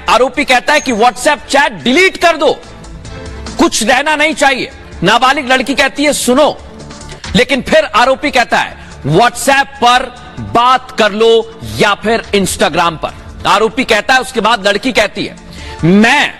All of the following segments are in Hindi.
आरोपी कहता है कि व्हाट्सएप चैट डिलीट कर दो, कुछ रहना नहीं चाहिए। नाबालिग लड़की कहती है सुनो, लेकिन फिर आरोपी कहता है व्हाट्सएप पर बात कर लो या फिर इंस्टाग्राम पर। आरोपी कहता है, उसके बाद लड़की कहती है मैं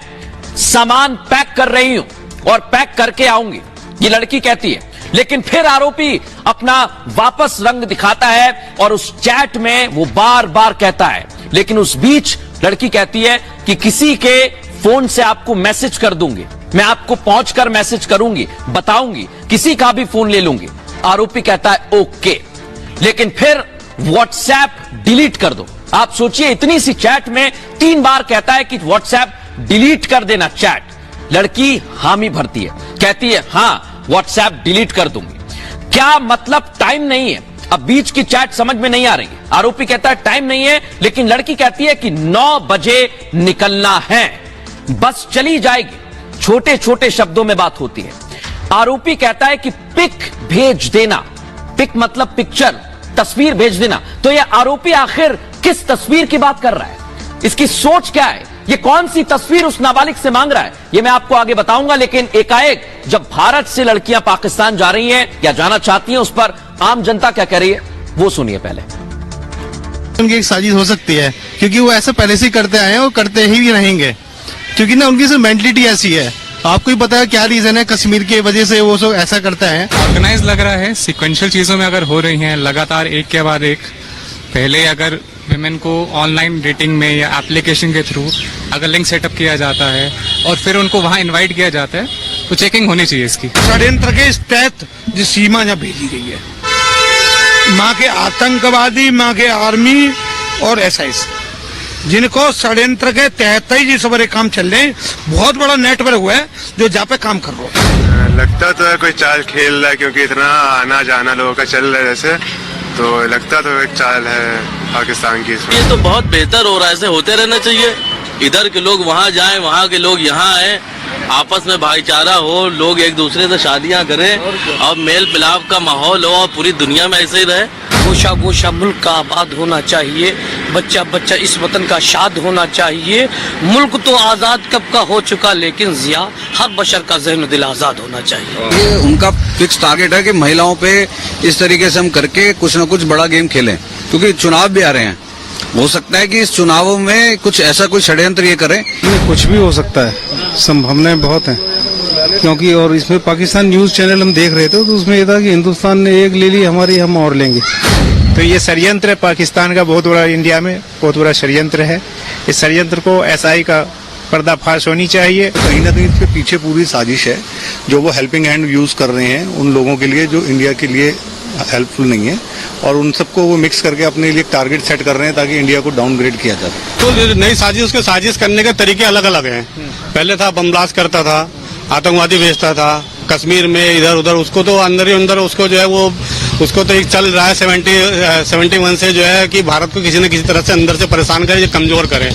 सामान पैक कर रही हूं और पैक करके आऊंगी, ये लड़की कहती है। लेकिन फिर आरोपी अपना वापस रंग दिखाता है और उस चैट में वो बार बार कहता है, लेकिन उस बीच लड़की कहती है कि किसी के फोन से आपको मैसेज कर दूंगी, मैं आपको पहुंचकर मैसेज करूंगी, बताऊंगी, किसी का भी फोन ले लूंगी। आरोपी कहता है ओके, लेकिन फिर व्हाट्सएप डिलीट कर दो। आप सोचिए, इतनी सी चैट में 3 बार कहता है कि व्हाट्सएप डिलीट कर देना चैट। लड़की हामी भरती है, कहती है हां व्हाट्सएप डिलीट कर दूंगी। क्या मतलब टाइम नहीं है? अब बीच की चैट समझ में नहीं आ रही है। आरोपी कहता है टाइम नहीं है, लेकिन लड़की कहती है कि 9 बजे निकलना है, बस चली जाएगी। छोटे छोटे शब्दों में बात होती है। आरोपी कहता है कि पिक भेज देना, पिक मतलब पिक्चर, तस्वीर भेज देना। तो यह आरोपी आखिर किस तस्वीर की बात कर रहा है? इसकी सोच क्या है? ये कौन सी तस्वीर उस नाबालिग से मांग रहा है? ये मैं आपको आगे बताऊंगा। लेकिन एकाएक जब भारत से लड़कियां पाकिस्तान जा रही हैं या जाना चाहती हैं, उस पर आम जनता क्या कह रही है वो सुनिए पहले। उनकी एक साजिश हो सकती है, क्योंकि वो ऐसा पहले से करते आए हैं और करते ही भी रहेंगे, क्योंकि ना उनकी मेंटलिटी ऐसी है। आपको ही पता है क्या रीजन है, कश्मीर की वजह से वो सब ऐसा करते हैं। ऑर्गेनाइज लग रहा है, सिक्वेंशियल चीजों में अगर हो रही हैं लगातार एक के बाद एक। पहले अगर विमेन को ऑनलाइन डेटिंग में या एप्लीकेशन के थ्रू अगर लिंक सेटअप किया जाता है और फिर उनको वहां इनवाइट किया जाता है, तो चेकिंग होनी चाहिए इसकी। षड्यंत्र के इस तहत जो सीमा यहाँ भेजी गई है, माँ के आतंकवादी, माँ के आर्मी और एसआईएस, जिनको षड्यंत्र के तहत ही ये सब काम चल रहे हैं। बहुत बड़ा नेटवर्क हुआ है जो जहाँ पे काम कर रहा है। लगता तो है कोई चाल खेल रहा है, क्योंकि इतना आना जाना लोगों का चल रहा है जैसे, तो लगता तो एक चाल है पाकिस्तान की। ये तो बहुत बेहतर हो रहा है, ऐसे होते रहना चाहिए। इधर के लोग वहाँ जाएं, वहाँ के लोग यहाँ आए, आपस में भाईचारा हो, लोग एक दूसरे से शादियाँ करें और मेल मिलाप का माहौल हो और पूरी दुनिया में ऐसे ही रहे। गोशा गोशा मुल्क का आबाद होना चाहिए, बच्चा बच्चा इस वतन का शाद होना चाहिए। मुल्क तो आज़ाद कब का हो चुका, लेकिन जिया हर बशर का ज़हन दिल आज़ाद होना चाहिए। ये उनका फिक्स टारगेट है कि महिलाओं पे इस तरीके से हम करके कुछ न कुछ बड़ा गेम खेलें, क्योंकि चुनाव भी आ रहे हैं। हो सकता है कि इस चुनावों में कुछ ऐसा कोई षड्यंत्र ये करें। कुछ भी हो सकता है, संभावनाएं बहुत हैं, क्योंकि और इसमें पाकिस्तान न्यूज चैनल हम देख रहे थे, तो उसमें ये था कि हिंदुस्तान ने एक ले ली, हमारी हम और लेंगे। तो ये षड्यंत्र पाकिस्तान का बहुत बड़ा, इंडिया में बहुत बड़ा षड्यंत्र है। इस षड्यंत्र को एसआई का पर्दाफाश होनी चाहिए। कहीं ना कहीं इसके पीछे पूरी साजिश है, जो वो हेल्पिंग हैंड यूज कर रहे हैं उन लोगों के लिए जो इंडिया के लिए हेल्पफुल नहीं है, और उन सबको वो मिक्स करके अपने लिए टारगेट सेट कर रहे हैं ताकि इंडिया को डाउनग्रेड किया जाए। तो नई साजिश, उसके साजिश करने के तरीके अलग अलग हैं। पहले था बम ब्लास्ट करता था, आतंकवादी भेजता था कश्मीर में इधर उधर, उसको तो अंदर ही अंदर उसको जो है वो उसको तो एक चल रहा है 71 से जो है कि भारत को किसी न किसी तरह से अंदर से परेशान करे, कमजोर करे।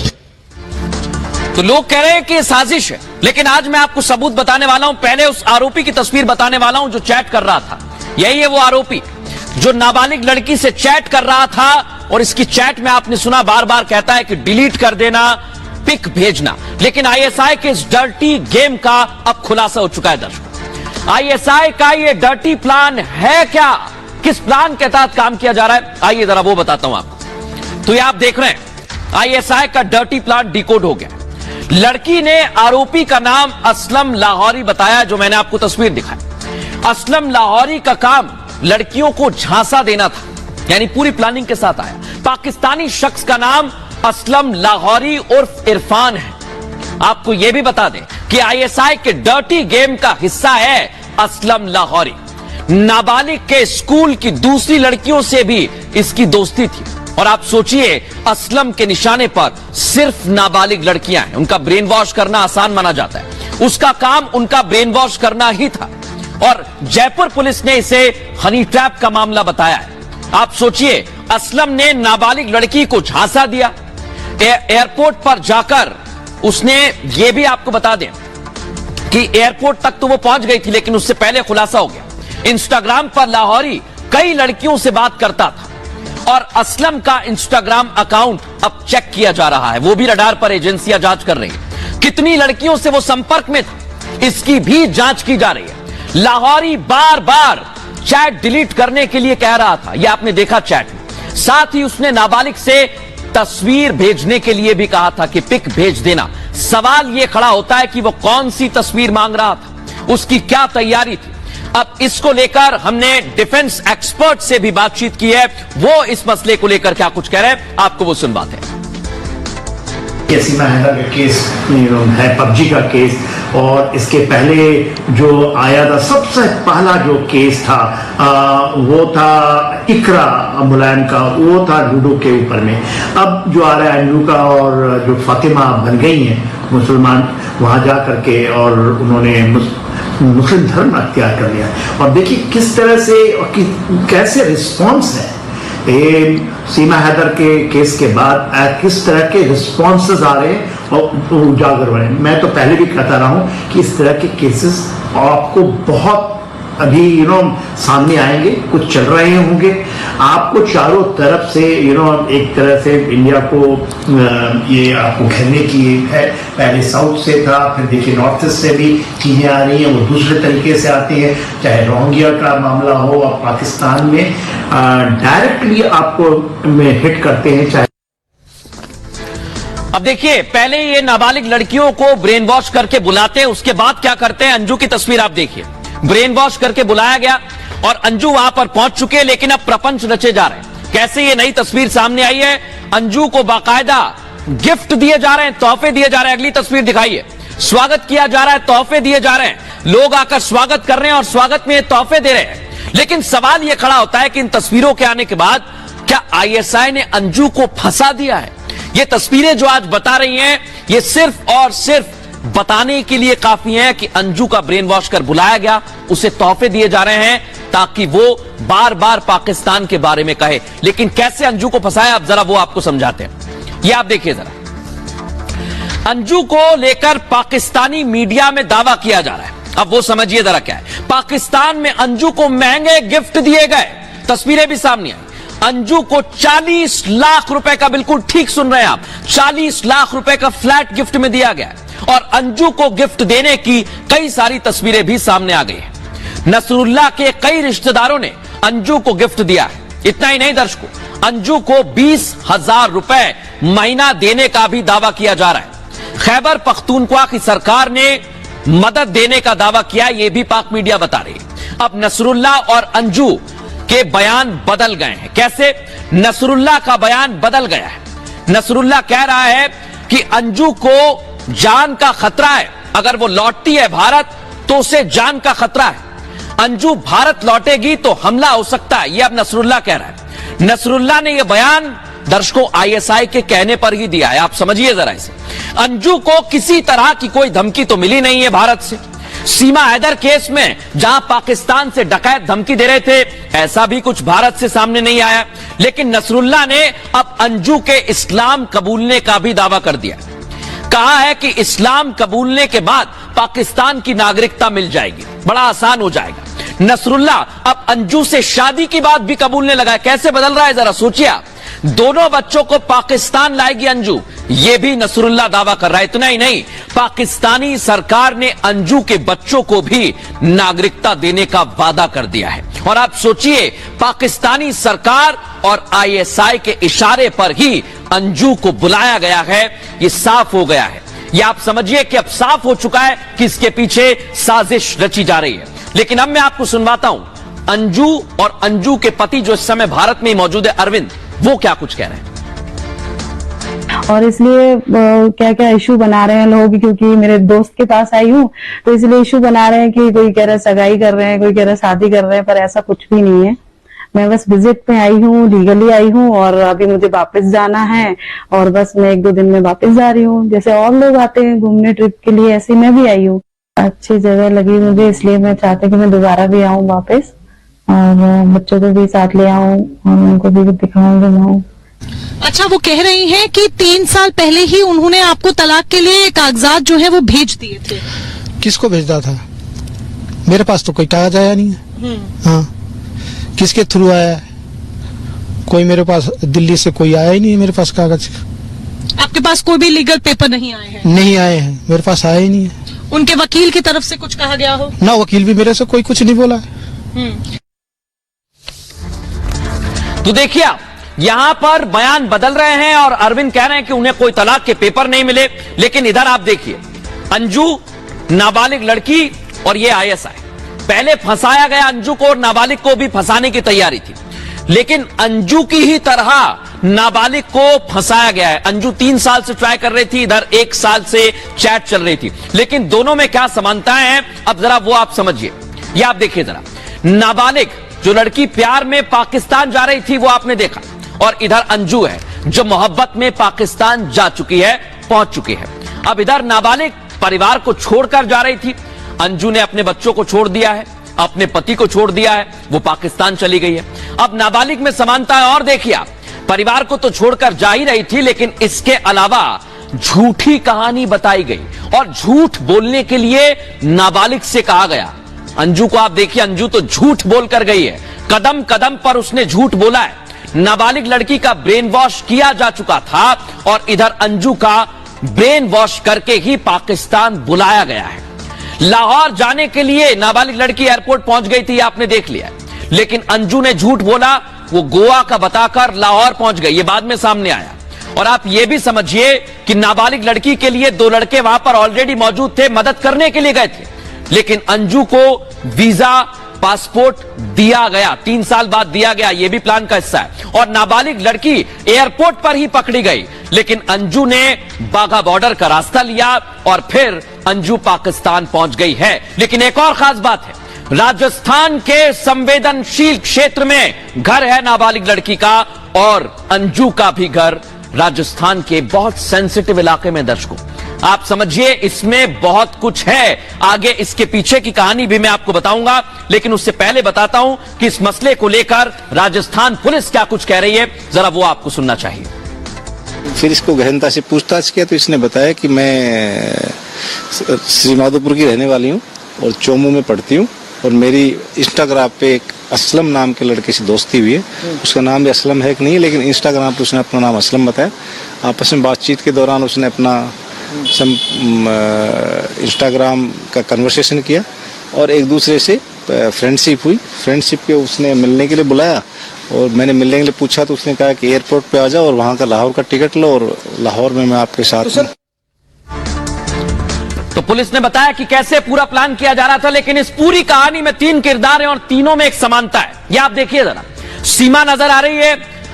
तो लोग कह रहे हैं कि ये साजिश है, लेकिन आज मैं आपको सबूत बताने वाला हूं। पहले उस आरोपी की तस्वीर बताने वाला हूं जो चैट कर रहा था। यही है वो आरोपी जो नाबालिग लड़की से चैट कर रहा था, और इसकी चैट में आपने सुना बार बार कहता है कि डिलीट कर देना, पिक भेजना। लेकिन आईएसआई के इस डर्टी गेम का अब खुलासा हो चुका है दर्शकों। आईएसआई का ये डर्टी प्लान है क्या? किस प्लान के तहत काम किया जा रहा है? आइए जरा वो बताता हूं आपको। तो ये आप देख रहे हैं, आईएसआई का डर्टी प्लान डिकोड हो गया। लड़की ने आरोपी का नाम असलम लाहौरी बताया, जो मैंने आपको तस्वीर दिखाई। असलम लाहौरी का काम लड़कियों को झांसा देना था, यानी पूरी प्लानिंग के साथ आया। पाकिस्तानी शख्स का नाम असलम लाहौरी उर्फ इरफान है। आपको यह भी बता दें कि आईएसआई के डर्टी गेम का हिस्सा है असलम लाहौरी। नाबालिग के स्कूल की दूसरी लड़कियों से भी इसकी दोस्ती थी, और आप सोचिए असलम के निशाने पर सिर्फ नाबालिग लड़कियां हैं। उनका ब्रेन वॉश करना आसान माना जाता है, उसका काम उनका ब्रेन वॉश करना ही था, और जयपुर पुलिस ने इसे हनी ट्रैप का मामला बताया है। आप सोचिए, असलम ने नाबालिग लड़की को झांसा दिया। एयरपोर्ट पर जाकर उसने, यह भी आपको बता दें कि एयरपोर्ट तक तो वो पहुंच गई थी, लेकिन उससे पहले खुलासा हो गया इंस्टाग्राम पर लाहौरी कई लड़कियों से बात करता था, और असलम का इंस्टाग्राम अकाउंट अब चेक किया जा रहा है। वो भी रडार पर एजेंसियां जांच कर रही हैं। कितनी लड़कियों से वो संपर्क में था, इसकी भी जांच की जा रही है। लाहौरी बार बार चैट डिलीट करने के लिए कह रहा था, यह आपने देखा चैट में। साथ ही उसने नाबालिग से तस्वीर भेजने के लिए भी कहा था कि पिक भेज देना। सवाल यह खड़ा होता है कि वो कौन सी तस्वीर मांग रहा था, उसकी क्या तैयारी थी। अब इसको लेकर हमने डिफेंस एक्सपर्ट से भी बातचीत की है। वो इस मसले को लेकर क्या कुछ कह रहे हैं, आपको वो सुनवाते हैं। सीमा हैदर का केस है, पबजी का केस, और इसके पहले जो आया था सबसे पहला जो केस था वो था इकरा मुलायम का, वो था लूडो के ऊपर में। अब जो आ रहा है अंजू का, और जो फातिमा बन गई हैं मुसलमान वहां जा करके, और उन्होंने मुस्लिम धर्म अख्तियार कर लिया। और देखिए किस तरह से और कैसे रिस्पॉन्स है ये सीमा हैदर के केस के बाद, किस तरह के रिस्पॉन्सेज आ रहे हैं और उजागर हो रहे हैं। मैं तो पहले भी कहता रहा हूं कि इस तरह के केसेस आपको बहुत अभी सामने आएंगे, कुछ चल रहे होंगे। आपको चारों तरफ से एक तरह से इंडिया को ये आपको घेरने की है। पहले साउथ से था, फिर देखिए नॉर्थ ईस्ट से भी चीजें आ रही हैं, वो दूसरे तरीके से आती हैं। चाहे रोहिंग्या का मामला हो, अब पाकिस्तान में डायरेक्टली आपको हिट करते हैं। चाहे अब देखिए, पहले ये नाबालिग लड़कियों को ब्रेन वॉश करके बुलाते हैं, उसके बाद क्या करते हैं। अंजू की तस्वीर आप देखिए, ब्रेन वॉश करके बुलाया गया और अंजू वहां पर पहुंच चुके हैं, लेकिन अब प्रपंच रचे जा रहे हैं। कैसे ये नई तस्वीर सामने आई है, अंजू को बाकायदा गिफ्ट दिए जा रहे हैं, तोहफे दिए जा रहे हैं। अगली तस्वीर दिखाइए, स्वागत किया जा रहा है, तोहफे दिए जा रहे हैं, लोग आकर स्वागत कर रहे हैं और स्वागत में ये तोहफे दे रहे हैं। लेकिन सवाल यह खड़ा होता है कि इन तस्वीरों के आने के बाद क्या आईएसआई ने अंजू को फंसा दिया है। ये तस्वीरें जो आज बता रही हैं, ये सिर्फ और सिर्फ बताने के लिए काफी है कि अंजू का ब्रेन वॉश कर बुलाया गया, उसे तोहफे दिए जा रहे हैं ताकि वो बार बार पाकिस्तान के बारे में कहे। लेकिन कैसे अंजू को फंसाया, अब जरा वो आपको समझाते हैं। ये आप देखिए जरा, अंजू को लेकर पाकिस्तानी मीडिया में दावा किया जा रहा है। अब वो समझिए जरा क्या है। पाकिस्तान में अंजू को महंगे गिफ्ट दिए गए, तस्वीरें भी सामने आई। अंजू को 40 लाख रुपए का, बिल्कुल ठीक सुन रहे हैं आप, 40 लाख रुपए का फ्लैट गिफ्ट में दिया गया है। और अंजू को गिफ्ट देने की कई सारी तस्वीरें भी सामने आ गई हैं। नसरुल्लाह के कई रिश्तेदारों ने अंजू को गिफ्ट दिया है। इतना ही नहीं दर्शकों, अंजू को 20,000 रुपए महीना देने का भी दावा किया जा रहा है। खैबर पख्तूनख्वा की सरकार ने मदद देने का दावा किया, यह भी पाक मीडिया बता रही है। अब नसरुल्लाह और अंजू के बयान बदल गए हैं। कैसे? नसरुल्लाह का बयान बदल गया है। नसरुल्लाह कह रहा है कि अंजू को जान का खतरा है, अगर वो लौटती है भारत तो उसे जान का खतरा है। अंजू भारत लौटेगी तो हमला हो सकता है, यह अब नसरुल्लाह कह रहा है। नसरुल्लाह ने यह बयान दर्शकों आईएसआई के कहने पर ही दिया है, आप समझिए जरा इसे। अंजू को किसी तरह की कोई धमकी तो मिली नहीं है भारत से। सीमा हैदर केस में जहां पाकिस्तान से डकैत धमकी दे रहे थे, ऐसा भी कुछ भारत से सामने नहीं आया। लेकिन नसरुल्लाह ने अब अंजू के इस्लाम कबूलने का भी दावा कर दिया। कहा है कि इस्लाम कबूलने के बाद पाकिस्तान की नागरिकता मिल जाएगी, बड़ा आसान हो जाएगा। नसरुल्लाह अब अंजू से शादी की बात भी कबूलने लगा है। कैसे बदल रहा है जरा सोचिए आप। दोनों बच्चों को पाकिस्तान लाएगी अंजू, यह भी नसरुल्लाह दावा कर रहा है। इतना ही नहीं, पाकिस्तानी सरकार ने अंजू के बच्चों को भी नागरिकता देने का वादा कर दिया है। और आप सोचिए, पाकिस्तानी सरकार और आईएसआई के इशारे पर ही अंजू को बुलाया गया है। यह साफ हो गया है, यह आप समझिए कि अब साफ हो चुका है कि इसके पीछे साजिश रची जा रही है। लेकिन अब मैं आपको सुनवाता हूं अंजू और अंजू के पति जो इस समय भारत में ही मौजूद है, अरविंद, वो क्या कुछ कह रहे हैं। और इसलिए क्या क्या इशू बना रहे हैं लोग, क्योंकि मेरे दोस्त के पास आई हूँ तो इसलिए इशू बना रहे हैं कि कोई कह रहा है सगाई कर रहे हैं, कोई कह रहा है शादी कर रहे हैं, पर ऐसा कुछ भी नहीं है। मैं बस विजिट पे आई हूँ, लीगली आई हूँ, और अभी मुझे वापस जाना है और बस मैं 1-2 दिन में वापस जा रही हूँ। जैसे और लोग आते हैं घूमने ट्रिप के लिए, ऐसे मैं भी आई हूँ। अच्छी जगह लगी मुझे, इसलिए मैं चाहती हूँ कि मैं दोबारा भी आऊँ वापस, और बच्चों को भी साथ ले आऊँ और उनको भी दिखाऊं घुमाऊं। अच्छा, वो कह रही हैं कि 3 साल पहले ही उन्होंने आपको तलाक के लिए कागजात जो है वो भेज दिए थे। किसको भेजा था? मेरे पास तो कोई कागज आया नहीं है। हाँ, किसके थ्रू आया है? कोई मेरे पास दिल्ली से कोई आया ही नहीं है मेरे पास कागज। आपके पास कोई भी लीगल पेपर नहीं आए हैं? नहीं आए हैं, मेरे पास आए ही नहीं है। उनके वकील की तरफ से कुछ कहा गया हो? ना, वकील भी मेरे से कोई कुछ नहीं बोला है। तो देखिए आप, यहां पर बयान बदल रहे हैं और अरविंद कह रहे हैं कि उन्हें कोई तलाक के पेपर नहीं मिले, लेकिन इधर आप देखिए, अंजू नाबालिग लड़की और ये आईएसआई, पहले फंसाया गया अंजू को और नाबालिग को भी फंसाने की तैयारी थी, लेकिन अंजू की ही तरह नाबालिग को फंसाया गया है। अंजू 3 साल से ट्राई कर रही थी, इधर 1 साल से चैट चल रही थी, लेकिन दोनों में क्या समानताएं हैं अब जरा वो आप समझिए। ये आप देखिए जरा, नाबालिग जो लड़की प्यार में पाकिस्तान जा रही थी वो आपने देखा, और इधर अंजू है जो मोहब्बत में पाकिस्तान जा चुकी है, पहुंच चुकी है। अब इधर नाबालिग परिवार को छोड़कर जा रही थी, अंजू ने अपने बच्चों को छोड़ दिया है, अपने पति को छोड़ दिया है, वो पाकिस्तान चली गई है। अब नाबालिग में समानता है और देखिए आप, परिवार को तो छोड़कर जा ही रही थी, लेकिन इसके अलावा झूठी कहानी बताई गई और झूठ बोलने के लिए नाबालिग से कहा गया। अंजू को आप देखिए, अंजू तो झूठ बोलकर गई है, कदम कदम पर उसने झूठ बोला है। नाबालिग लड़की का ब्रेन वॉश किया जा चुका था और इधर अंजू का ब्रेन वॉश करके ही पाकिस्तान बुलाया गया है। लाहौर जाने के लिए नाबालिग लड़की एयरपोर्ट पहुंच गई थी, आपने देख लिया, लेकिन अंजू ने झूठ बोला, वो गोवा का बताकर लाहौर पहुंच गई, ये बाद में सामने आया। और आप ये भी समझिए कि नाबालिग लड़की के लिए 2 लड़के वहां पर ऑलरेडी मौजूद थे, मदद करने के लिए गए थे, लेकिन अंजू को वीजा पासपोर्ट दिया गया, 3 साल बाद दिया गया, यह भी प्लान का हिस्सा है। और नाबालिग लड़की एयरपोर्ट पर ही पकड़ी गई, लेकिन अंजू ने बाघा बॉर्डर का रास्ता लिया और फिर अंजू पाकिस्तान पहुंच गई है। लेकिन एक और खास बात है, राजस्थान के संवेदनशील क्षेत्र में घर है नाबालिग लड़की का, और अंजू का भी घर राजस्थान के बहुत सेंसिटिव इलाके में। दर्शकों आप समझिए, इसमें बहुत कुछ है, आगे इसके पीछे की कहानी भी मैं आपको बताऊंगा, लेकिन उससे पहले बताता हूं कि इस मसले को लेकर राजस्थान पुलिस क्या कुछ कह रही है, जरा वो आपको सुनना चाहिए। फिर इसको गहनता से पूछताछ किया तो इसने बताया कि मैं श्रीमाधोपुर की रहने वाली हूँ और चोमू में पढ़ती हूँ, और मेरी इंस्टाग्राम पे एक असलम नाम के लड़के से दोस्ती हुई है। उसका नाम भी असलम है कि नहीं, लेकिन इंस्टाग्राम पे उसने अपना नाम असलम बताया। आपस में बातचीत के दौरान उसने अपना इंस्टाग्राम का कन्वर्सेशन किया और एक दूसरे से फ्रेंडशिप हुई। फ्रेंडशिप के उसने मिलने के लिए बुलाया और मैंने मिलने के लिए पूछा तो उसने कहा कि एयरपोर्ट पे आ जाओ और वहाँ का लाहौर का टिकट लो और लाहौर में मैं आपके साथ हूं। तो पुलिस ने बताया कि कैसे पूरा प्लान किया जा रहा था, लेकिन इस पूरी कहानी में 3 किरदार हैं और तीनों में एक समानता है। ये आप देखिए जरा, सीमा नजर आ रही है,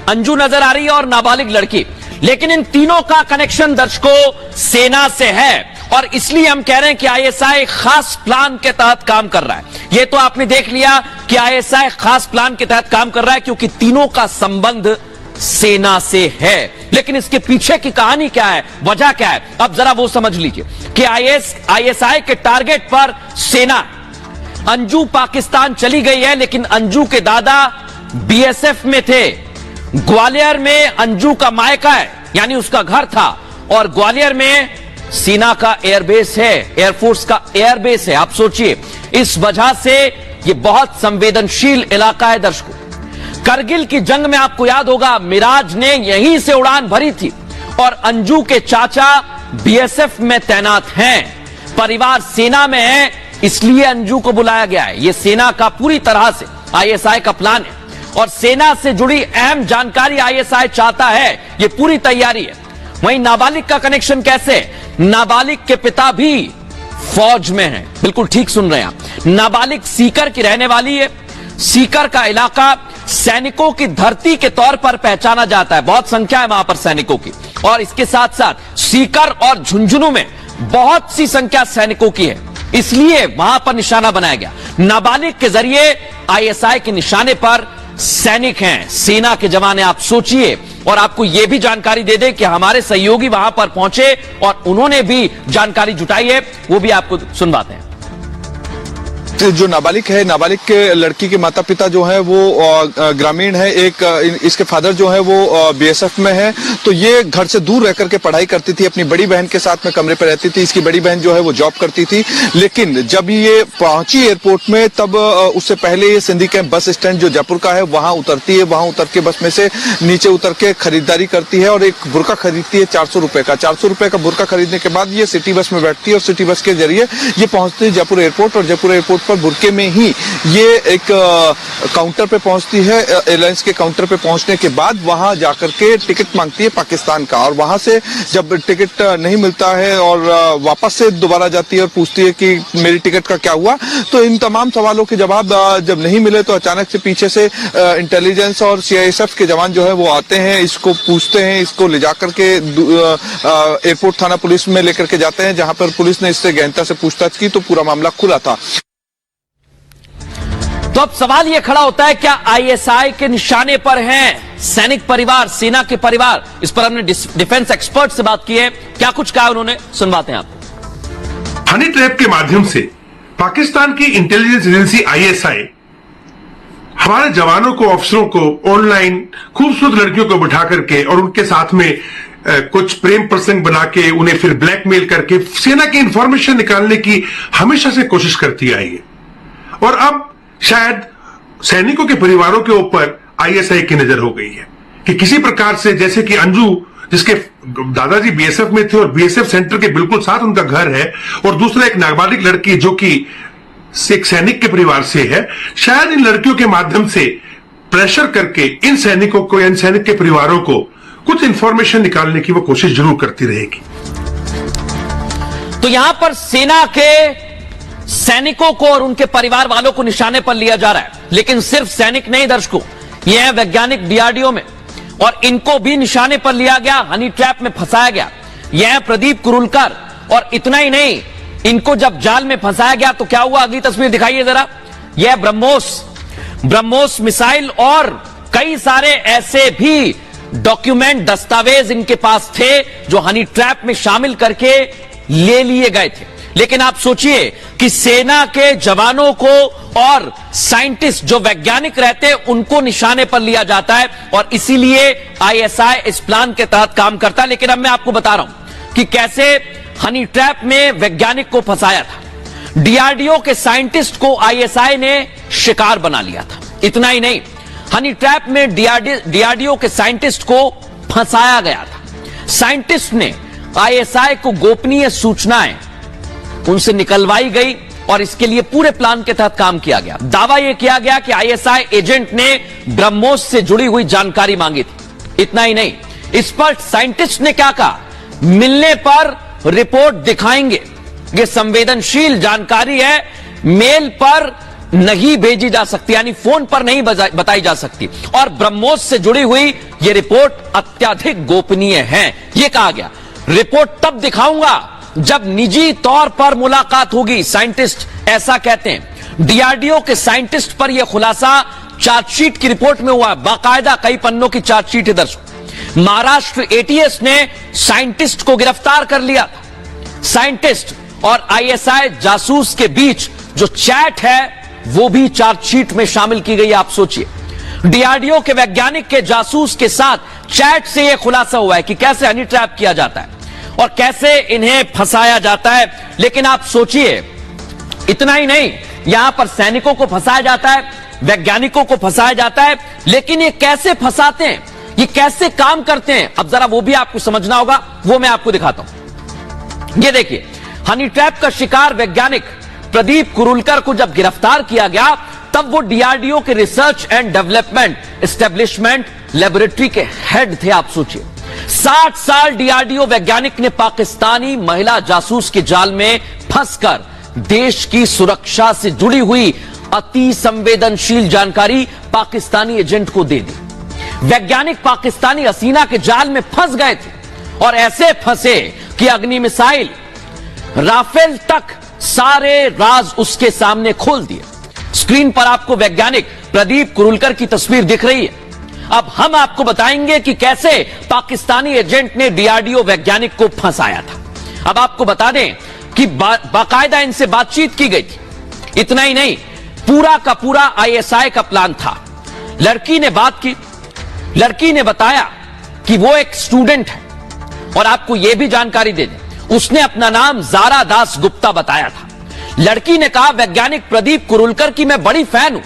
अंजू नजर आ रही है और नाबालिग लड़की, लेकिन इन तीनों का कनेक्शन दर्शकों सेना से है, और इसलिए हम कह रहे हैं कि आईएसआई खास प्लान के तहत काम कर रहा है। ये तो आपने देख लिया कि आईएसआई खास प्लान के तहत काम कर रहा है क्योंकि तीनों का संबंध सेना से है, लेकिन इसके पीछे की कहानी क्या है, वजह क्या है, अब जरा वो समझ लीजिए कि आईएसआई के टारगेट पर सेना। अंजू पाकिस्तान चली गई है, लेकिन अंजू के दादा बीएसएफ में थे, ग्वालियर में अंजू का मायका है, यानी उसका घर था, और ग्वालियर में सेना का एयरबेस है, एयरफोर्स का एयरबेस है। आप सोचिए, इस वजह से यह बहुत संवेदनशील इलाका है। दर्शकों, करगिल की जंग में आपको याद होगा मिराज ने यहीं से उड़ान भरी थी, और अंजू के चाचा बीएसएफ में तैनात हैं, परिवार सेना में है, इसलिए अंजू को बुलाया गया है। यह सेना का पूरी तरह से आईएसआई का प्लान है, और सेना से जुड़ी अहम जानकारी आईएसआई चाहता है, यह पूरी तैयारी है। वहीं नाबालिग का कनेक्शन कैसे? नाबालिग के पिता भी फौज में हैं, बिल्कुल ठीक सुन रहे हैं आप। नाबालिग सीकर की रहने वाली है। सीकर का इलाका सैनिकों की धरती के तौर पर पहचाना जाता है, बहुत संख्या है वहां पर सैनिकों की, और इसके साथ साथ सीकर और झुंझुनू में बहुत सी संख्या सैनिकों की है, इसलिए वहां पर निशाना बनाया गया। नाबालिग के जरिए आईएसआई के निशाने पर सैनिक हैं, सेना के जवान हैं। आप सोचिए, और आपको यह भी जानकारी दे दे कि हमारे सहयोगी वहां पर पहुंचे और उन्होंने भी जानकारी जुटाई है, वो भी आपको सुनवाते हैं। जो नाबालिग है, नाबालिग के लड़की के माता पिता जो है वो ग्रामीण है, इसके फादर जो है वो बीएसएफ में है। तो ये घर से दूर रह करके पढ़ाई करती थी, अपनी बड़ी बहन के साथ में कमरे पर रहती थी। इसकी बड़ी बहन जो है वो जॉब करती थी। लेकिन जब ये पहुंची एयरपोर्ट में, तब उससे पहले ये सिंधी कैंप बस स्टैंड जो जयपुर का है वहां उतरती है। वहां उतर के बस में से नीचे उतर के खरीदारी करती है और एक बुर्का खरीदती है 400 रुपए का। 400 रुपए का बुर्का खरीदने के बाद ये सिटी बस में बैठती है और सिटी बस के जरिए ये पहुंचती है जयपुर एयरपोर्ट। और जयपुर एयरपोर्ट पर बुर्के में ही ये एक काउंटर पे पहुंचती है। एयरलाइंस के काउंटर पे पहुंचने के बाद वहां जाकर के टिकट मांगती है पाकिस्तान का। और वहां से जब टिकट नहीं मिलता है और वापस से दोबारा जाती है और पूछती है कि मेरी टिकट का क्या हुआ। तो इन तमाम सवालों के जवाब जब नहीं मिले तो अचानक से पीछे से इंटेलिजेंस और सीआईएसएफ के जवान जो है वो आते हैं, इसको पूछते हैं, इसको ले जाकर के एयरपोर्ट थाना पुलिस में लेकर के जाते हैं, जहां पर पुलिस ने इससे गहनता से पूछताछ की तो पूरा मामला खुला था। तो अब सवाल यह खड़ा होता है, क्या आईएसआई के निशाने पर हैं सैनिक परिवार, सेना के परिवार? इस पर हमने डिफेंस एक्सपर्ट से बात की है, क्या कुछ कहा उन्होंने, सुनवाते हैं आपको। हनी ट्रैप के माध्यम से पाकिस्तान की इंटेलिजेंस एजेंसी आईएसआई हमारे जवानों को, अफसरों को ऑनलाइन खूबसूरत लड़कियों को बिठा करके और उनके साथ में कुछ प्रेम प्रसंग बना के उन्हें फिर ब्लैकमेल करके सेना की इंफॉर्मेशन निकालने की हमेशा से कोशिश करती आई है। और अब शायद सैनिकों के परिवारों के ऊपर आईएसआई की नजर हो गई है कि किसी प्रकार से, जैसे कि अंजू जिसके दादाजी बीएसएफ में थे और बीएसएफ सेंटर के बिल्कुल साथ उनका घर है, और दूसरा एक नाबालिग लड़की जो कि एक सैनिक के परिवार से है, शायद इन लड़कियों के माध्यम से प्रेशर करके इन सैनिकों को या इन सैनिक के परिवारों को कुछ इंफॉर्मेशन निकालने की वो कोशिश जरूर करती रहेगी। तो यहां पर सेना के सैनिकों को और उनके परिवार वालों को निशाने पर लिया जा रहा है, लेकिन सिर्फ सैनिक नहीं दर्शकों, ये है वैज्ञानिक डीआरडीओ में, और इनको भी निशाने पर लिया गया, हनी ट्रैप में फंसाया गया। यह है प्रदीप कुरुलकर, और इतना ही नहीं, इनको जब जाल में फंसाया गया तो क्या हुआ, अगली तस्वीर दिखाइए जरा। यह ब्रह्मोस मिसाइल और कई सारे ऐसे भी डॉक्यूमेंट, दस्तावेज इनके पास थे जो हनी ट्रैप में शामिल करके ले लिए गए थे। लेकिन आप सोचिए कि सेना के जवानों को और साइंटिस्ट जो वैज्ञानिक रहते हैं उनको निशाने पर लिया जाता है, और इसीलिए आईएसआई इस प्लान के तहत काम करता है। लेकिन अब मैं आपको बता रहा हूं कि कैसे हनी ट्रैप में वैज्ञानिक को फंसाया था। डीआरडीओ के साइंटिस्ट को आईएसआई ने शिकार बना लिया था। इतना ही नहीं, हनी ट्रैप में डीआरडीओ के साइंटिस्ट को फंसाया गया था। साइंटिस्ट ने आईएसआई को गोपनीय सूचनाएं उनसे निकलवाई गई और इसके लिए पूरे प्लान के तहत काम किया गया। दावा यह किया गया कि आईएसआई एजेंट ने ब्रह्मोस से जुड़ी हुई जानकारी मांगी थी। इतना ही नहीं, इस पर साइंटिस्ट ने क्या कहा, मिलने पर रिपोर्ट दिखाएंगे। यह संवेदनशील जानकारी है, मेल पर नहीं भेजी जा सकती, यानी फोन पर नहीं बताई जा सकती, और ब्रह्मोस से जुड़ी हुई यह रिपोर्ट अत्यधिक गोपनीय है। यह कहा गया, रिपोर्ट तब दिखाऊंगा जब निजी तौर पर मुलाकात होगी, साइंटिस्ट ऐसा कहते हैं। डीआरडीओ के साइंटिस्ट पर यह खुलासा चार्जशीट की रिपोर्ट में हुआ, बाकायदा कई पन्नों की चार्जशीट है दर्शकों। महाराष्ट्र एटीएस ने साइंटिस्ट को गिरफ्तार कर लिया था। साइंटिस्ट और आईएसआई जासूस के बीच जो चैट है वो भी चार्जशीट में शामिल की गई। आप सोचिए, डीआरडीओ के वैज्ञानिक के जासूस के साथ चैट से यह खुलासा हुआ है कि कैसे हनी ट्रैप किया जाता है और कैसे इन्हें फंसाया जाता है। लेकिन आप सोचिए, इतना ही नहीं, यहां पर सैनिकों को फंसाया जाता है, वैज्ञानिकों को फंसाया जाता है, लेकिन ये कैसे फंसाते हैं, ये कैसे काम करते हैं, अब जरा वो भी आपको समझना होगा, वो मैं आपको दिखाता हूं। ये देखिए, हनी ट्रैप का शिकार वैज्ञानिक प्रदीप कुरुलकर को जब गिरफ्तार किया गया तब वो डीआरडीओ के research and development establishment laboratory के हेड थे। आप सोचिए, 60 साल डीआरडीओ वैज्ञानिक ने पाकिस्तानी महिला जासूस के जाल में फंसकर देश की सुरक्षा से जुड़ी हुई अति संवेदनशील जानकारी पाकिस्तानी एजेंट को दे दी। वैज्ञानिक पाकिस्तानी हसीना के जाल में फंस गए थे और ऐसे फंसे कि अग्नि मिसाइल, राफेल तक सारे राज उसके सामने खोल दिए। स्क्रीन पर आपको वैज्ञानिक प्रदीप कुरुलकर की तस्वीर दिख रही है। अब हम आपको बताएंगे कि कैसे पाकिस्तानी एजेंट ने डीआरडीओ वैज्ञानिक को फंसाया था। अब आपको बता दें कि बाकायदा इनसे बातचीत की गई थी। इतना ही नहीं, पूरा का पूरा आईएसआई का प्लान था। लड़की ने बात की, लड़की ने बताया कि वो एक स्टूडेंट है, और आपको यह भी जानकारी दे दें, उसने अपना नाम ज़ारा दास गुप्ता बताया था। लड़की ने कहा, वैज्ञानिक प्रदीप कुरुलकर की मैं बड़ी फैन हूं,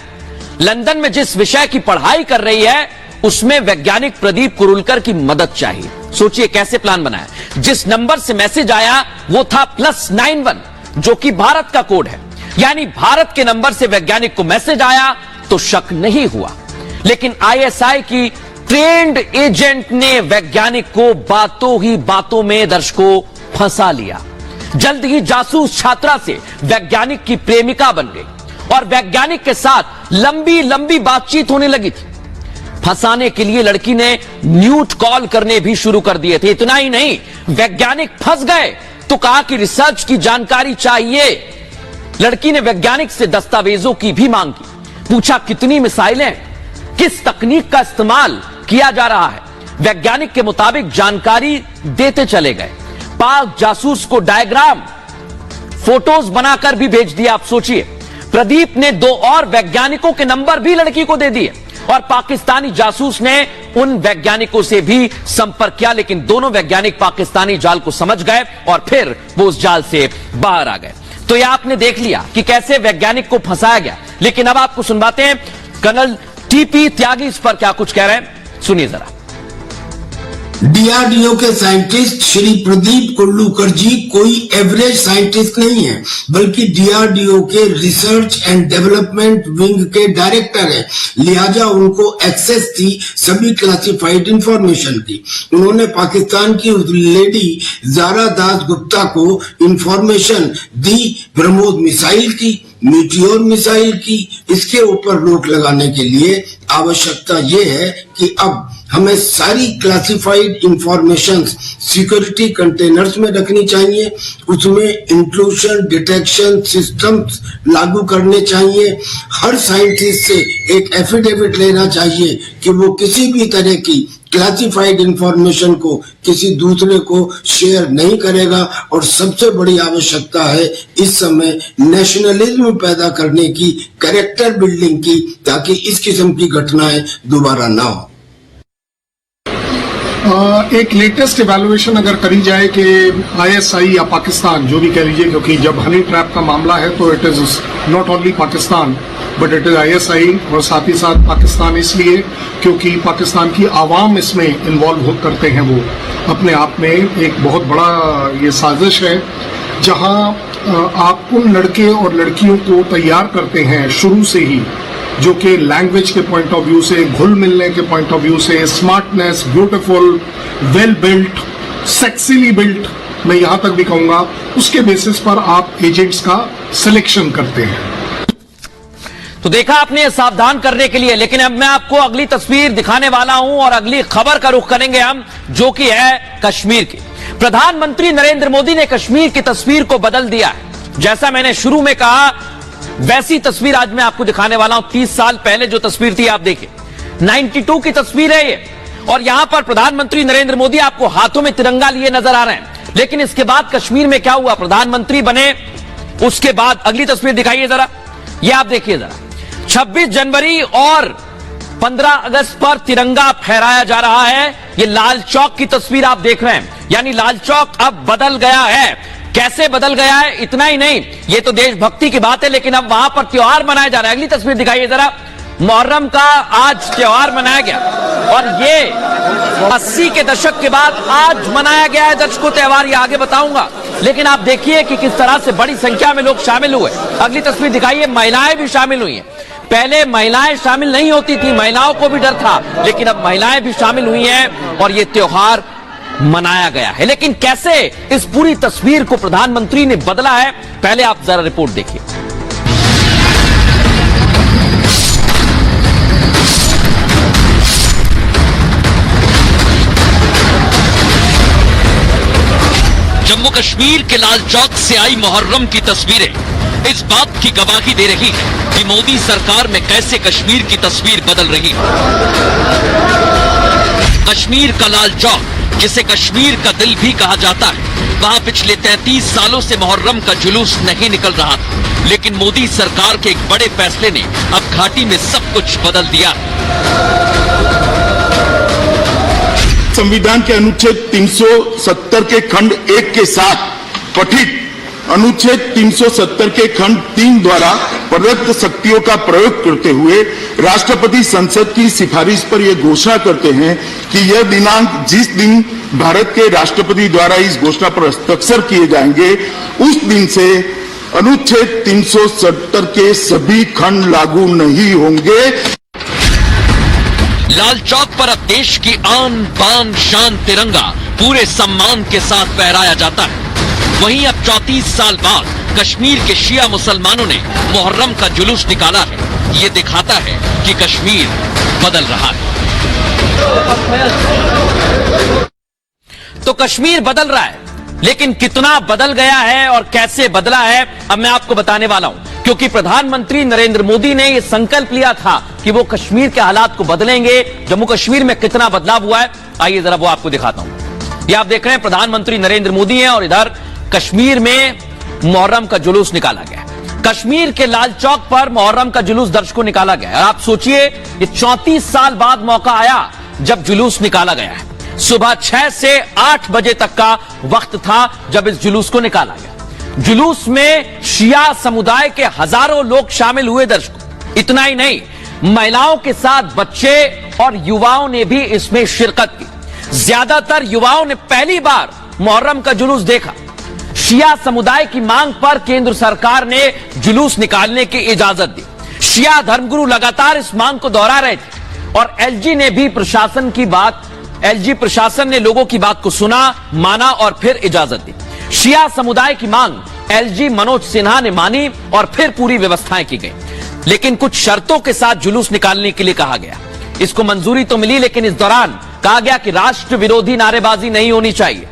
लंदन में जिस विषय की पढ़ाई कर रही है उसमें वैज्ञानिक प्रदीप कुरुलकर की मदद चाहिए। सोचिए कैसे प्लान बनाया। जिस नंबर से मैसेज आया वो था +91, जो कि भारत का कोड है, यानी भारत के नंबर से वैज्ञानिक को मैसेज आया तो शक नहीं हुआ। लेकिन आईएसआई की ट्रेंड एजेंट ने वैज्ञानिक को बातों ही बातों में दर्शकों फंसा लिया। जल्द ही जासूस छात्रा से वैज्ञानिक की प्रेमिका बन गई और वैज्ञानिक के साथ लंबी लंबी बातचीत होने लगी थी। फंसाने के लिए लड़की ने न्यूट कॉल करने भी शुरू कर दिए थे। इतना ही नहीं, वैज्ञानिक फंस गए तो कहा कि रिसर्च की जानकारी चाहिए। लड़की ने वैज्ञानिक से दस्तावेजों की भी मांग की, पूछा कितनी मिसाइलें, किस तकनीक का इस्तेमाल किया जा रहा है। वैज्ञानिक के मुताबिक जानकारी देते चले गए। पाक जासूस को डायग्राम, फोटोज बनाकर भी भेज दिया। आप सोचिए, प्रदीप ने 2 और वैज्ञानिकों के नंबर भी लड़की को दे दिए और पाकिस्तानी जासूस ने उन वैज्ञानिकों से भी संपर्क किया, लेकिन दोनों वैज्ञानिक पाकिस्तानी जाल को समझ गए और फिर वो उस जाल से बाहर आ गए। तो यह आपने देख लिया कि कैसे वैज्ञानिक को फंसाया गया। लेकिन अब आपको सुनवाते हैं कर्नल टीपी त्यागी इस पर क्या कुछ कह रहे हैं, सुनिए जरा। डीआरडीओ के साइंटिस्ट श्री प्रदीप कुरुलकर जी कोई एवरेज साइंटिस्ट नहीं है, बल्कि डीआरडीओ के रिसर्च एंड डेवलपमेंट विंग के डायरेक्टर है। लिहाजा उनको एक्सेस थी सभी क्लासिफाइड इंफॉर्मेशन की। उन्होंने पाकिस्तान की उस लेडी ज़ारा दास गुप्ता को इंफॉर्मेशन दी ब्रह्मोस मिसाइल की, मीटियोर मिसाइल की। इसके ऊपर रोक लगाने के लिए आवश्यकता यह है कि अब हमें सारी क्लासिफाइड इंफॉर्मेशन सिक्योरिटी कंटेनर्स में रखनी चाहिए, उसमें इंक्लूजन डिटेक्शन सिस्टम्स लागू करने चाहिए। हर साइंटिस्ट से एक एफिडेविट लेना चाहिए कि वो किसी भी तरह की क्लासिफाइड इंफॉर्मेशन को किसी दूसरे को शेयर नहीं करेगा। और सबसे बड़ी आवश्यकता है इस समय नेशनलिज्म पैदा करने की, कैरेक्टर बिल्डिंग की, ताकि इस किस्म की घटनाएं दोबारा ना हो। एक लेटेस्ट इवैल्यूएशन अगर करी जाए कि आईएसआई या पाकिस्तान जो भी कह लीजिए, क्योंकि जब हनी ट्रैप का मामला है तो it is not only Pakistan but it is ISI, और साथ ही साथ पाकिस्तान इसलिए क्योंकि पाकिस्तान की आवाम इसमें इन्वॉल्व करते हैं। वो अपने आप में एक बहुत बड़ा ये साजिश है जहां आप उन लड़के और लड़कियों को तैयार करते हैं शुरू से ही, जो कि लैंग्वेज के पॉइंट ऑफ व्यू से, घुल मिलने के पॉइंट ऑफ व्यू से, smartness, beautiful, well built, sexily built, मैं यहां तक भी कहूंगा, उसके बेसिस पर आप एजेंट्स का सिलेक्शन करते हैं। तो देखा आपने, सावधान करने के लिए। लेकिन अब मैं आपको अगली तस्वीर दिखाने वाला हूं और अगली खबर का रुख करेंगे हम, जो कि है कश्मीर की। प्रधानमंत्री नरेंद्र मोदी ने कश्मीर की तस्वीर को बदल दिया है। जैसा मैंने शुरू में कहा, वैसी तस्वीर आज मैं आपको दिखाने वाला हूं। 30 साल पहले जो तस्वीर थी आप देखिए, 92 की तस्वीर है ये, और यहां पर प्रधानमंत्री नरेंद्र मोदी आपको हाथों में तिरंगा लिए नजर आ रहे हैं। लेकिन इसके बाद कश्मीर में क्या हुआ, प्रधानमंत्री बने, उसके बाद अगली तस्वीर दिखाइए जरा, ये आप देखिए जरा। 26 जनवरी और 15 अगस्त पर तिरंगा फहराया जा रहा है। ये लाल चौक की तस्वीर आप देख रहे हैं, यानी लाल चौक अब बदल गया है। कैसे बदल गया है, इतना ही नहीं, ये तो देशभक्ति की बात है, लेकिन अब वहां पर त्योहार मनाया जा रहा है। अगली तस्वीर दिखाइए जरा। मुहर्रम का आज त्योहार मनाया गया और ये 80 के दशक के बाद आज मनाया गया है दर्शकों त्योहार, ये आगे बताऊंगा। लेकिन आप देखिए कि किस तरह से बड़ी संख्या में लोग शामिल हुए। अगली तस्वीर दिखाइए, महिलाएं भी शामिल हुई हैं। पहले महिलाएं शामिल नहीं होती थी, महिलाओं को भी डर था, लेकिन अब महिलाएं भी शामिल हुई हैं और ये त्योहार मनाया गया है। लेकिन कैसे इस पूरी तस्वीर को प्रधानमंत्री ने बदला है, पहले आप जरा रिपोर्ट देखिए। जम्मू कश्मीर के लाल चौक से आई मुहर्रम की तस्वीरें इस बात की गवाही दे रही है कि मोदी सरकार में कैसे कश्मीर की तस्वीर बदल रही है। कश्मीर का लाल चौक जिसे कश्मीर का दिल भी कहा जाता है, वहां पिछले 33 सालों से मुहर्रम का जुलूस नहीं निकल रहा था। लेकिन मोदी सरकार के एक बड़े फैसले ने अब घाटी में सब कुछ बदल दिया। संविधान के अनुच्छेद 370 के खंड 1 के साथ पठित अनुच्छेद 370 के खंड 3 द्वारा प्रदत्त शक्तियों का प्रयोग करते हुए राष्ट्रपति संसद की सिफारिश पर यह घोषणा करते हैं कि यह दिनांक जिस दिन भारत के राष्ट्रपति द्वारा इस घोषणा पर हस्ताक्षर किए जाएंगे, उस दिन से अनुच्छेद 370 के सभी खंड लागू नहीं होंगे। लाल चौक पर अब देश की आन बान शान तिरंगा पूरे सम्मान के साथ फहराया जाता है। वहीं अब 34 साल बाद कश्मीर के शिया मुसलमानों ने मुहर्रम का जुलूस निकाला है। ये दिखाता है कि कश्मीर बदल रहा है। तो कश्मीर बदल रहा है, लेकिन कितना बदल गया है और कैसे बदला है, अब मैं आपको बताने वाला हूं। क्योंकि प्रधानमंत्री नरेंद्र मोदी ने यह संकल्प लिया था कि वो कश्मीर के हालात को बदलेंगे। जम्मू कश्मीर में कितना बदलाव हुआ है, आइए जरा वो आपको दिखाता हूं। ये आप देख रहे हैं प्रधानमंत्री नरेंद्र मोदी हैं और इधर कश्मीर में मुहर्रम का जुलूस निकाला गया। कश्मीर के लाल चौक पर मुहर्रम का जुलूस दर्शकों निकाला गया। और आप सोचिए, ये 34 साल बाद मौका आया जब जुलूस निकाला गया है। सुबह 6 से 8 बजे तक का वक्त था जब इस जुलूस को निकाला गया। जुलूस में शिया समुदाय के हजारों लोग शामिल हुए दर्शकों। इतना ही नहीं, महिलाओं के साथ बच्चे और युवाओं ने भी इसमें शिरकत की। ज्यादातर युवाओं ने पहली बार मुहर्रम का जुलूस देखा। शिया समुदाय की मांग पर केंद्र सरकार ने जुलूस निकालने की इजाजत दी। शिया धर्मगुरु लगातार इस मांग को दोहरा रहे थे और एलजी प्रशासन ने लोगों की बात को सुना, माना और फिर इजाजत दी। शिया समुदाय की मांग एलजी मनोज सिन्हा ने मानी और फिर पूरी व्यवस्थाएं की गई। लेकिन कुछ शर्तों के साथ जुलूस निकालने के लिए कहा गया। इसको मंजूरी तो मिली, लेकिन इस दौरान कहा गया कि राष्ट्र विरोधी नारेबाजी नहीं होनी चाहिए।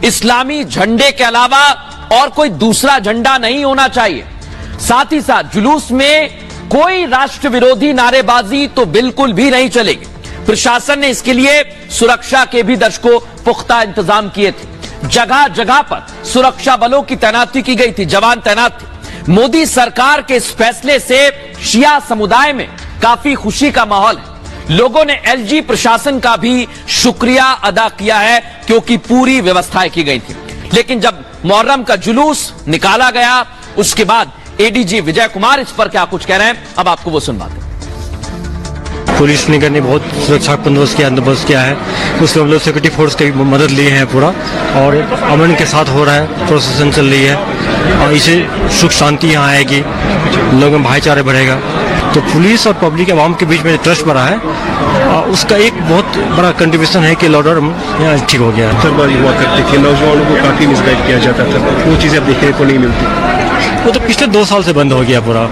इस्लामी झंडे के अलावा और कोई दूसरा झंडा नहीं होना चाहिए। साथ ही साथ जुलूस में कोई राष्ट्र विरोधी नारेबाजी तो बिल्कुल भी नहीं चलेगी। प्रशासन ने इसके लिए सुरक्षा के भी दर्शकों पुख्ता इंतजाम किए थे। जगह जगह पर सुरक्षा बलों की तैनाती की गई थी, जवान तैनात थे। मोदी सरकार के इस फैसले से शिया समुदाय में काफी खुशी का माहौल है। लोगों ने एलजी प्रशासन का भी शुक्रिया अदा किया है क्योंकि पूरी व्यवस्थाएं की गई थी। लेकिन जब मुहर्रम का जुलूस निकाला गया, उसके बाद एडीजी विजय कुमार इस पर क्या कुछ कह रहे हैं, अब आपको वो सुनवाते हैं। पुलिस निगम ने बहुत सुरक्षा बंदोबस्त किया है। उसमें हम लोग सिक्योरिटी फोर्स की मदद ली है पूरा, और अमन के साथ हो रहा है, प्रोसेसन चल रही है और इसे सुख शांति यहाँ आएगी, लोगों में भाईचारा बढ़ेगा। तो पुलिस और पब्लिक आवाम के बीच में ट्रस्ट बढ़ा है, उसका एक बहुत बड़ा कंट्रीब्यूशन है कि लॉ ऑर्डर यहाँ ठीक हो गया है। हुआ करते थे, नौजवानों को काफी मिसगाइड किया जाता था, वो चीजें अब देखने को नहीं मिलती। वो तो पिछले 2 साल से बंद हो गया पूरा।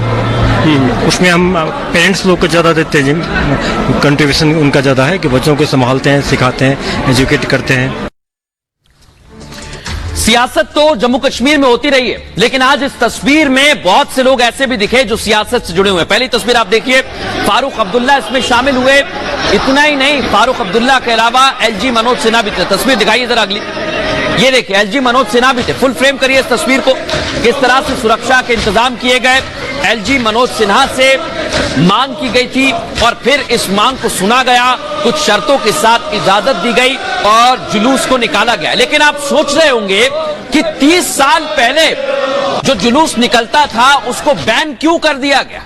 उसमें हम पेरेंट्स लोग को ज़्यादा देते हैं, कंट्रीब्यूशन उनका ज़्यादा है कि बच्चों को संभालते हैं, सिखाते हैं, एजुकेट करते हैं। सियासत तो जम्मू कश्मीर में होती रही है, लेकिन आज इस तस्वीर में बहुत से लोग ऐसे भी दिखे जो सियासत से जुड़े हुए हैं। पहली तस्वीर आप देखिए, फारूक अब्दुल्ला इसमें शामिल हुए। इतना ही नहीं, फारूक अब्दुल्ला के अलावा एलजी मनोज सिन्हा भी थे। तस्वीर दिखाइए जरा अगली, ये देखिए एलजी मनोज सिन्हा भी थे। फुल फ्रेम करिए इस तस्वीर को, किस तरह से सुरक्षा के इंतजाम किए गए। एलजी मनोज सिन्हा से मांग की गई थी और फिर इस मांग को सुना गया, कुछ शर्तों के साथ इजाजत दी गई और जुलूस को निकाला गया। लेकिन आप सोच रहे होंगे कि 30 साल पहले जो जुलूस निकलता था उसको बैन क्यों कर दिया गया,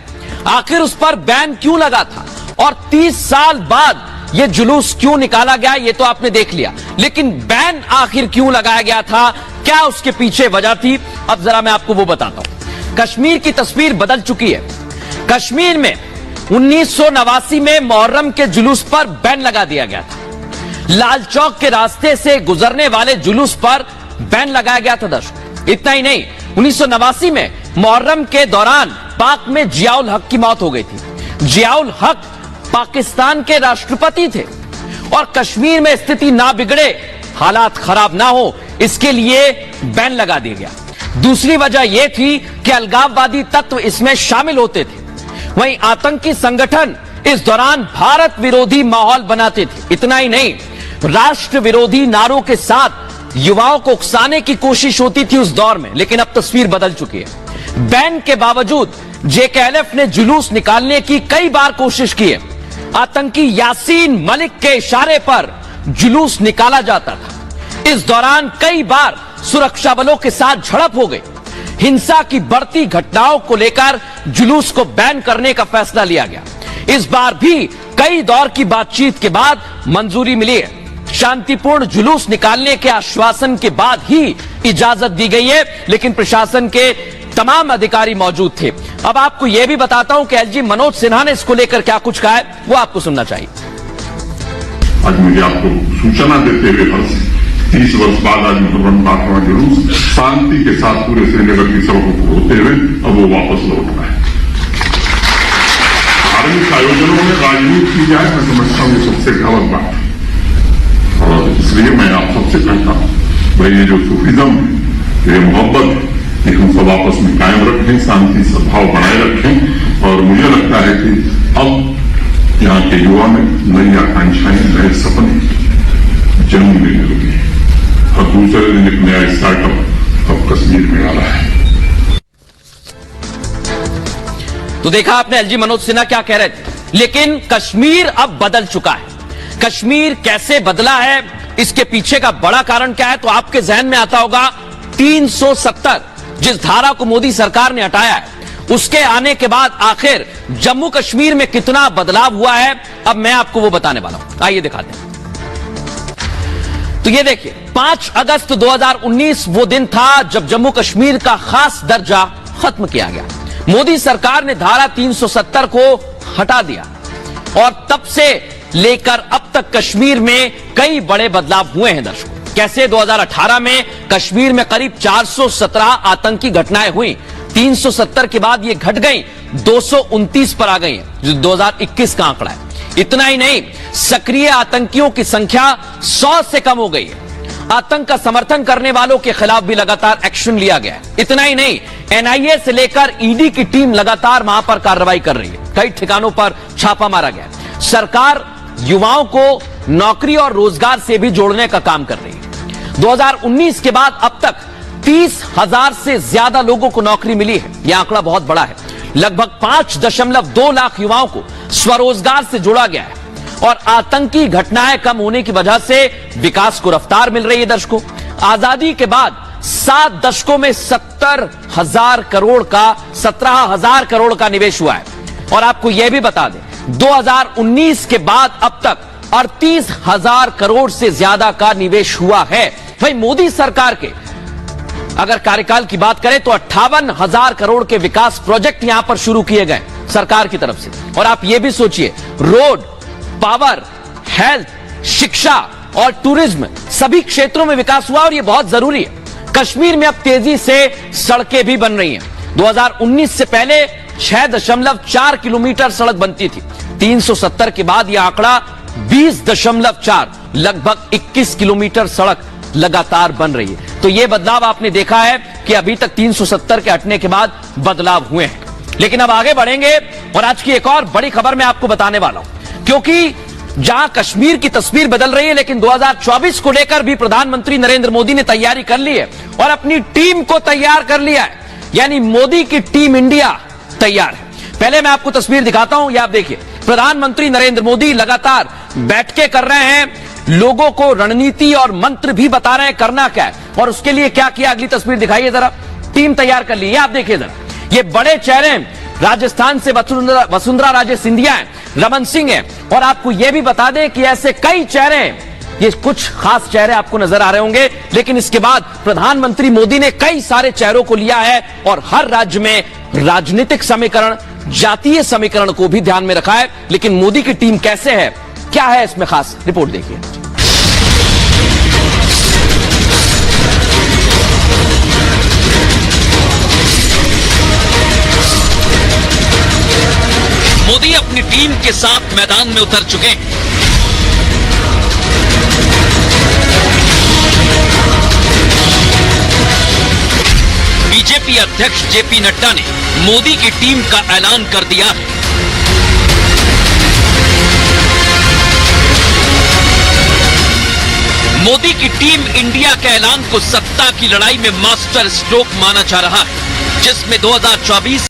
आखिर उस पर बैन क्यों लगा था, और 30 साल बाद ये जुलूस क्यों निकाला गया, ये तो आपने देख लिया। लेकिन बैन आखिर क्यों लगाया गया था, क्या उसके पीछे वजह थी, अब जरा मैं आपको वो बताता हूं। कश्मीर की तस्वीर बदल चुकी है। कश्मीर में 1989 में मुहर्रम के जुलूस पर बैन लगा दिया गया था। लाल चौक के रास्ते से गुजरने वाले जुलूस पर बैन लगाया गया था दर्शकों। इतना ही नहीं, 1989 में मुहर्रम के दौरान पाक में जियाउल हक की मौत हो गई थी। जियाउल हक पाकिस्तान के राष्ट्रपति थे और कश्मीर में स्थिति ना बिगड़े, हालात खराब ना हो, इसके लिए बैन लगा दिया गया। दूसरी वजह यह थी कि अलगाववादी तत्व इसमें शामिल होते थे। वहीं आतंकी संगठन इस दौरान भारत विरोधी माहौल बनाते थे। इतना ही नहीं, राष्ट्र विरोधी नारों के साथ युवाओं को उकसाने की कोशिश होती थी उस दौर में, लेकिन अब तस्वीर बदल चुकी है। बैन के बावजूद जेकेएलएफ ने जुलूस निकालने की कई बार कोशिश की है। आतंकी यासीन मलिक के इशारे पर जुलूस निकाला जाता था। इस दौरान कई बार सुरक्षा बलों के साथ झड़प हो गई। हिंसा की बढ़ती घटनाओं को लेकर जुलूस को बैन करने का फैसला लिया गया। इस बार भी कई दौर की बातचीत के बाद मंजूरी मिली है। शांतिपूर्ण जुलूस निकालने के आश्वासन के बाद ही इजाजत दी गई है, लेकिन प्रशासन के तमाम अधिकारी मौजूद थे। अब आपको यह भी बताता हूं कि एलजी मनोज सिन्हा ने इसको लेकर क्या कुछ कहा है, वो आपको सुनना चाहिए। आज मुझे आपको सूचना देते हुए बस 30 वर्ष बाद आज मुसलमान जुलूस शांति के साथ पूरे श्रीनगर की सड़कों को होते हुए अब वो वापस लौट रहा है। धार्मिक आयोजनों में राजनीति की जाए, मैं समझता हूँ ये सबसे गलत बात है। और इसलिए मैं आप सबसे कहता हूँ भाई ये जो सूफिज्म है, ये मोहब्बत है, ये हम सब आपस में कायम रखें, शांति सद्भाव बनाए रखें। और मुझे लगता है कि अब यहाँ के युवा में नई आकांक्षाएं, नए सपने जन्म लेने लगे और दूसरे दिन एक नया स्टार्टअप अब कश्मीर में आ रहा है। तो देखा आपने एलजी मनोज सिन्हा क्या कह रहे थे, लेकिन कश्मीर अब बदल चुका है। कश्मीर कैसे बदला है, इसके पीछे का बड़ा कारण क्या है, तो आपके जहन में आता होगा 370 जिस धारा को मोदी सरकार ने हटाया है, उसके आने के बाद आखिर जम्मू कश्मीर में कितना बदलाव हुआ है, अब मैं आपको वो बताने वाला हूं। आइए दिखाते हैं। तो ये देखिए 5 अगस्त 2019 वो दिन था जब जम्मू कश्मीर का खास दर्जा खत्म किया गया। मोदी सरकार ने धारा 370 को हटा दिया और तब से लेकर अब तक कश्मीर में कई बड़े बदलाव हुए हैं। दर्शकों, कैसे 2018 में कश्मीर में करीब 417 आतंकी घटनाएं हुई, 370 के बाद ये घट गई 229 पर आ गई है, जो 2021 का आंकड़ा है। इतना ही नहीं, सक्रिय आतंकियों की संख्या 100 से कम हो गई है। आतंक का समर्थन करने वालों के खिलाफ भी लगातार एक्शन लिया गया है। इतना ही नहीं, एनआईए से लेकर ईडी की टीम लगातार वहां पर कार्रवाई कर रही है। कई ठिकानों पर छापा मारा गया है। सरकार युवाओं को नौकरी और रोजगार से भी जोड़ने का काम कर रही है। 2019 के बाद अब तक 30,000 से ज्यादा लोगों को नौकरी मिली है। यह आंकड़ा बहुत बड़ा है। लगभग 5.2 लाख युवाओं को स्वरोजगार से जोड़ा गया है और आतंकी घटनाएं कम होने की वजह से विकास को रफ्तार मिल रही है। दर्शकों, आजादी के बाद 7 दशकों में 17,000 करोड़ का निवेश हुआ है। और आपको यह भी बता दें, 2019 के बाद अब तक 38,000 करोड़ से ज्यादा का निवेश हुआ है। भाई, मोदी सरकार के अगर कार्यकाल की बात करें तो 58,000 करोड़ के विकास प्रोजेक्ट यहां पर शुरू किए गए सरकार की तरफ से। और आप यह भी सोचिए, रोड, पावर, हेल्थ, शिक्षा और टूरिज्म सभी क्षेत्रों में विकास हुआ और यह बहुत जरूरी है। कश्मीर में अब तेजी से सड़कें भी बन रही हैं। 2019 से पहले 6.4 किलोमीटर सड़क बनती थी। 370 के बाद यह आंकड़ा 20.4, लगभग 21 किलोमीटर सड़क लगातार बन रही है। तो यह बदलाव आपने देखा है कि अभी तक 370 के हटने के बाद बदलाव हुए हैं। लेकिन अब आगे बढ़ेंगे और आज की एक और बड़ी खबर मैं आपको बताने वाला हूं, क्योंकि जहां कश्मीर की तस्वीर बदल रही है, लेकिन 2024 को लेकर भी प्रधानमंत्री नरेंद्र मोदी ने तैयारी कर ली है और अपनी टीम को तैयार कर लिया है। यानी मोदी की टीम इंडिया तैयार है। पहले मैं आपको तस्वीर दिखाता हूं, यह आप देखिए। प्रधानमंत्री नरेंद्र मोदी लगातार बैठकें कर रहे हैं, लोगों को रणनीति और मंत्र भी बता रहे हैं करना क्या है और उसके लिए क्या किया। अगली तस्वीर दिखाइए जरा। टीम तैयार कर ली, आप देखिए जरा। ये बड़े चेहरे हैं, राजस्थान से वसुंधरा राजे सिंधिया हैं, रमन सिंह है और आपको यह भी बता दें कि ऐसे कई चेहरे हैं। ये कुछ खास चेहरे आपको नजर आ रहे होंगे, लेकिन इसके बाद प्रधानमंत्री मोदी ने कई सारे चेहरों को लिया है और हर राज्य में राजनीतिक समीकरण, जातीय समीकरण को भी ध्यान में रखा है। लेकिन मोदी की टीम कैसे है, क्या है इसमें खास, रिपोर्ट देखिए। मोदी अपनी टीम के साथ मैदान में उतर चुके हैं। बीजेपी अध्यक्ष जेपी नड्डा ने मोदी की टीम का ऐलान कर दिया है। मोदी की टीम इंडिया के ऐलान को सत्ता की लड़ाई में मास्टर स्ट्रोक माना जा रहा है, जिसमें 2024